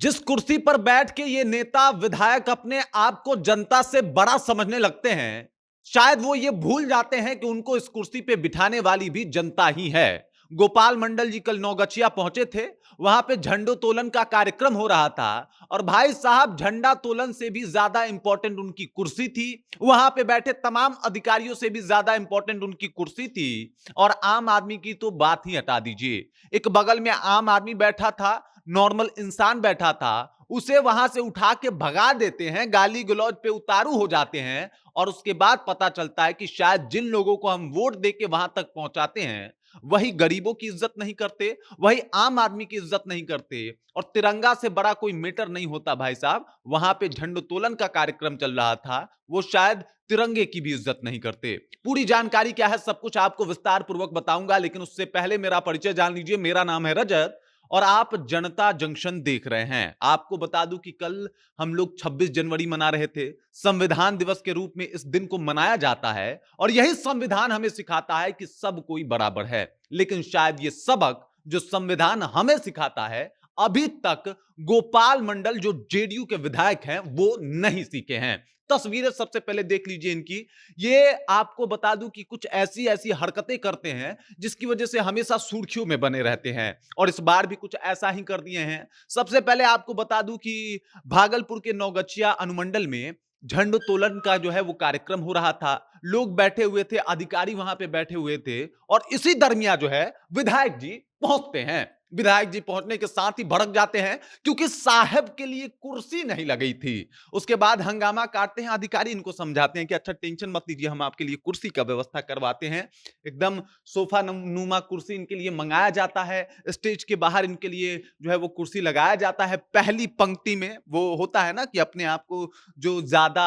जिस कुर्सी पर बैठ के ये नेता विधायक अपने आप को जनता से बड़ा समझने लगते हैं, शायद वो ये भूल जाते हैं कि उनको इस कुर्सी पे बिठाने वाली भी जनता ही है। गोपाल मंडल जी कल नौगछिया पहुंचे थे। वहां पे झंडोत्तोलन का कार्यक्रम हो रहा था और भाई साहब झंडा तोलन से भी ज्यादा इंपॉर्टेंट उनकी कुर्सी थी। वहां पे बैठे तमाम अधिकारियों से भी ज्यादा इंपॉर्टेंट उनकी कुर्सी थी। और आम आदमी की तो बात ही हटा दीजिए। एक बगल में आम आदमी बैठा था, नॉर्मल इंसान बैठा था, उसे वहां से उठा के भगा देते हैं, गाली गलौज पे उतारू हो जाते हैं। और उसके बाद पता चलता है कि शायद जिन लोगों को हम वोट देके वहां तक पहुंचाते हैं, वही गरीबों की इज्जत नहीं करते, वही आम आदमी की इज्जत नहीं करते। और तिरंगा से बड़ा कोई मैटर नहीं होता भाई साहब। वहां पे झंडोत्तोलन का कार्यक्रम चल रहा था, वो शायद तिरंगे की भी इज्जत नहीं करते। पूरी जानकारी क्या है, सब कुछ आपको विस्तार पूर्वक बताऊंगा, लेकिन उससे पहले मेरा परिचय जान लीजिए। मेरा नाम है रजत और आप जनता जंक्शन देख रहे हैं। आपको बता दूं कि कल हम लोग 26 जनवरी मना रहे थे। संविधान दिवस के रूप में इस दिन को मनाया जाता है और यही संविधान हमें सिखाता है कि सब कोई बराबर है। लेकिन शायद ये सबक जो संविधान हमें सिखाता है, अभी तक गोपाल मंडल जो जेडीयू के विधायक हैं वो नहीं सीखे हैं। तस्वीरें सबसे पहले देख लीजिए इनकी। ये आपको बता दूं कि कुछ ऐसी ऐसी हरकतें करते हैं जिसकी वजह से हमेशा सुर्खियों में बने रहते हैं और इस बार भी कुछ ऐसा ही कर दिए हैं। सबसे पहले आपको बता दूं कि भागलपुर के नौगछिया अनुमंडल में झंडोत्तोलन का जो है वो कार्यक्रम हो रहा था। लोग बैठे हुए थे, अधिकारी वहां पे बैठे हुए थे और इसी दरमियान जो है विधायक जी पहुंचते हैं। विधायक जी पहुंचने के साथ ही भड़क जाते हैं क्योंकि साहब के लिए कुर्सी नहीं लगी थी। उसके बाद हंगामा काटते हैं अधिकारी, इनको समझाते हैं कि अच्छा टेंशन मत लीजिए, हम आपके लिए कुर्सी का व्यवस्था करवाते हैं। एकदम सोफा नुमा कुर्सी इनके लिए मंगाया जाता है। स्टेज के बाहर इनके लिए जो है वो कुर्सी लगाया जाता है पहली पंक्ति में। वो होता है ना कि अपने आप को जो ज्यादा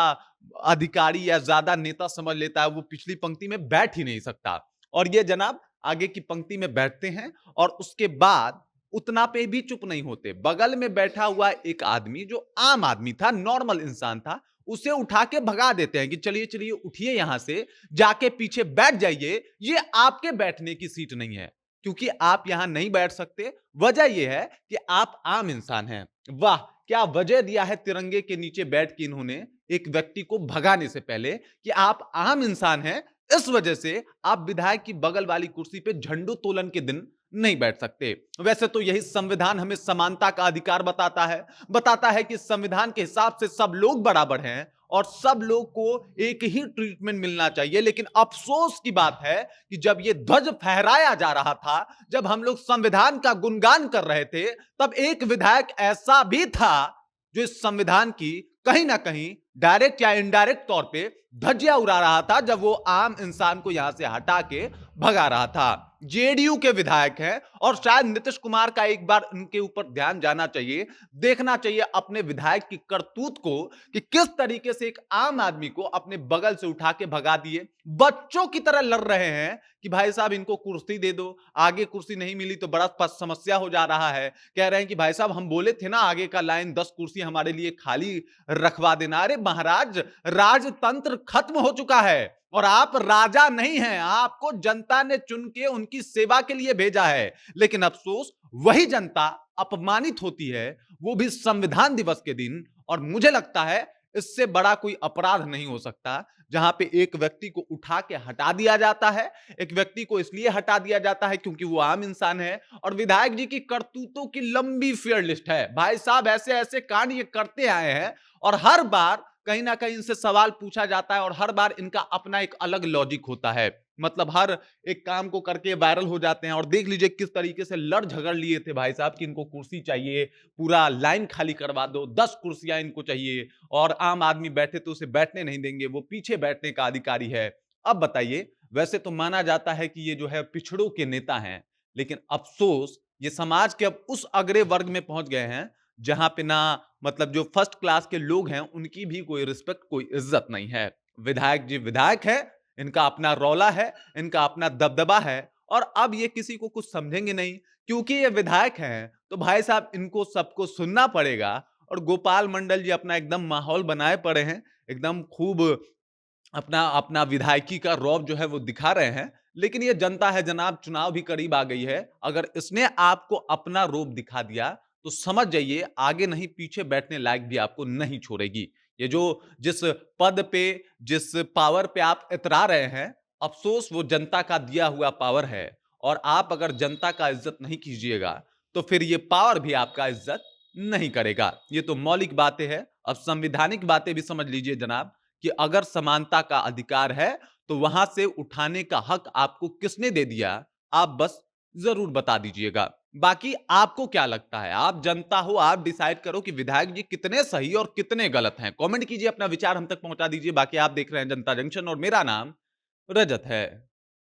अधिकारी या ज्यादा नेता समझ लेता है वो पिछली पंक्ति में बैठ ही नहीं सकता। और ये जनाब आगे की पंक्ति में बैठते हैं और उसके बाद उतना पे भी चुप नहीं होते। बगल में बैठा हुआ एक आदमी जो आम आदमी था, नॉर्मल इंसान था, उसे उठा के भगा देते हैं कि चलिए चलिए उठिए, यहां से जाके पीछे बैठ जाइए, ये आपके बैठने की सीट नहीं है, क्योंकि आप यहां नहीं बैठ सकते। वजह यह है कि आप आम इंसान हैं। वाह, क्या वजह दिया है तिरंगे के नीचे बैठ के इन्होंने एक व्यक्ति को भगाने से पहले कि आप आम इंसान हैं, इस वजह से आप विधायक की बगल वाली कुर्सी पे झंडोत्तोलन के दिन नहीं बैठ सकते। वैसे तो यही संविधान हमें समानता का अधिकार बताता है कि संविधान के हिसाब से सब लोग बराबर हैं और सब लोग को एक ही ट्रीटमेंट मिलना चाहिए। लेकिन अफसोस की बात है कि जब ये ध्वज फहराया जा रहा था, जब हम लोग संविधान का गुणगान कर रहे थे, तब एक विधायक ऐसा भी था जो इस संविधान की कहीं ना कहीं डायरेक्ट या इनडायरेक्ट तौर पे धज्जियां उड़ा रहा था, जब वो आम इंसान को यहां से हटा के भगा रहा था। जेडीयू के विधायक हैं और शायद नीतीश कुमार का एक बार उनके ऊपर ध्यान जाना चाहिए, देखना चाहिए अपने विधायक की करतूत को कि किस तरीके से एक आम आदमी को अपने बगल से उठा के भगा दिए। बच्चों की तरह लड़ रहे हैं कि भाई साहब इनको कुर्सी दे दो, आगे कुर्सी नहीं मिली तो बड़ा समस्या हो जा रहा है। कह रहे हैं कि भाई साहब हम बोले थे ना आगे का लाइन 10 कुर्सी हमारे लिए खाली रखवा देना। अरे महाराज, राजतंत्र खत्म हो चुका है और आप राजा नहीं हैं, आपको जनता ने चुन के उनकी सेवा के लिए भेजा है। लेकिन अफसोस वही जनता अपमानित होती है, वो भी संविधान दिवस के दिन। और मुझे लगता है इससे बड़ा कोई अपराध नहीं हो सकता जहां पे एक व्यक्ति को उठा के हटा दिया जाता है। एक व्यक्ति को इसलिए हटा दिया जाता है क्योंकि वो आम इंसान है और विधायक जी की करतूतों की लंबी फेयर लिस्ट है। भाई साहब ऐसे ऐसे कांड ये करते आए हैं और हर बार कहीं ना कहीं इनसे सवाल पूछा जाता है और हर बार इनका अपना एक अलग लॉजिक होता है। मतलब हर एक काम को करके वायरल हो जाते हैं। और देख लीजिए किस तरीके से लड़ झगड़ लिए थे भाई साहब कि इनको कुर्सी चाहिए, पूरा लाइन खाली करवा दो, 10 कुर्सियां इनको चाहिए और आम आदमी बैठे तो उसे बैठने नहीं देंगे, वो पीछे बैठने का अधिकारी है। अब बताइए, वैसे तो माना जाता है कि ये जो है पिछड़ों के नेता हैं, लेकिन अफसोस ये समाज के अब उस अग्रे वर्ग में पहुंच गए हैं जहां पे ना मतलब जो फर्स्ट क्लास के लोग हैं उनकी भी कोई रिस्पेक्ट, कोई इज्जत नहीं है। विधायक जी विधायक है, इनका अपना रौला है, इनका अपना दबदबा है और अब ये किसी को कुछ समझेंगे नहीं क्योंकि ये विधायक हैं। तो भाई साहब इनको सबको सुनना पड़ेगा। और गोपाल मंडल जी अपना एकदम माहौल बनाए पड़े हैं, एकदम खूब अपना अपना विधायकी का रौब जो है वो दिखा रहे हैं। लेकिन ये जनता है जनाब, चुनाव भी करीब आ गई है, अगर इसने आपको अपना रौब दिखा दिया तो समझ जाइए आगे नहीं पीछे बैठने लायक भी आपको नहीं छोड़ेगी। ये जो जिस पद पे, जिस पावर पे आप इतरा रहे हैं, अफ़सोस वो जनता का दिया हुआ पावर है और आप अगर जनता का इज़्ज़त नहीं कीजिएगा, तो फिर ये पावर भी आपका इज़्ज़त नहीं करेगा। ये तो मौलिक बातें हैं। अब संवैधानिक बातें भी समझ लीजिए जनाब कि अगर समानता का अधिकार है, तो वहां से उठाने का हक आपको किसने दे दिया? आप बस ज़रूर बता दीजिएगा। बाकी आपको क्या लगता है? आप जनता हो, आप डिसाइड करो कि विधायक जी कितने सही और कितने गलत हैं। कमेंट कीजिए, अपना विचार हम तक पहुंचा दीजिए। बाकी आप देख रहे हैं जनता जंक्शन और मेरा नाम रजत है।